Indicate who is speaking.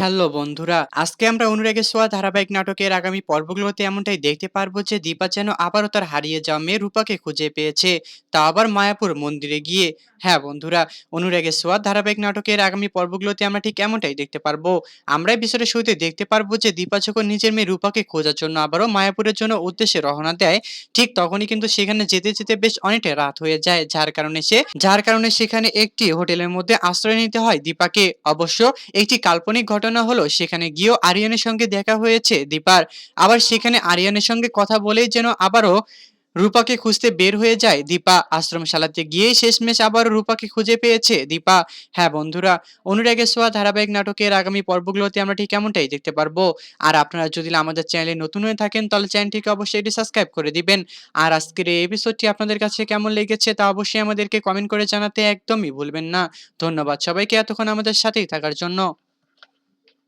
Speaker 1: Hello বন্ধুরা, আজকে আমরা অনুরাগের ছোঁয়া ধারাবাহিক নাটকের আগামী পর্বগুলোতে এমনটাই দেখতে পারবো যে দীপা যেন আবারও তার হারিয়ে যাওয়া মেয়ে রূপাকে খুঁজে পেয়েছে, তা আবার মায়াপুর মন্দিরে গিয়ে। হ্যাঁ বন্ধুরা, অনুরাগের ছোঁয়া ধারাবাহিক নাটকের আগামী পর্বগুলোতে আমরা ঠিক এমনটাই দেখতে পারবো। আমরা এই বিষয়টা শুরুতে দেখতে পারবো যে দীপা যখন নিজের মেয়ে রূপাকে খোঁজার জন্য আবারও মায়াপুরের জন্য উদ্দেশ্যে রওনা দেয়, ঠিক তখনই কিন্তু সেখানে যেতে যেতে বেশ অনেকটা রাত হয়ে যায়, যার কারণে সেখানে একটি হোটেলের মধ্যে আশ্রয় নিতে হয় দীপাকে। অবশ্য একটি কাল্পনিক ঘটনা হলো সেখানে গিয়েও আরিয়ানের সঙ্গে দেখা হয়েছে দীপার। আবার সেখানে আরিয়ানের সঙ্গে কথা বলেই যেন আবারও রূপাকে খুঁজতে বের হয়ে যায় দীপা। আশ্রমশালাতে গিয়েই শেষমেশ আবারও রূপাকে খুঁজে পেয়েছে দীপা। হ্যাঁ বন্ধুরা, অনুরাগের ছোঁয়া ধারাবাহিক নাটকের আগামী পর্বগুলোতে আমরা ঠিক এমনটাই দেখতে পারবো। আর আপনারা যদি আমাদের চ্যানেলে নতুন হয়ে থাকেন তাহলে চ্যানেলটিকে অবশ্যই এটি সাবস্ক্রাইব করে দিবেন। আর আজকের এই এপিসোডটি আপনাদের কাছে কেমন লেগেছে তা অবশ্যই আমাদেরকে কমেন্ট করে জানাতে একদমই ভুলবেন না। ধন্যবাদ সবাইকে এতক্ষণ আমাদের সাথেই থাকার জন্য।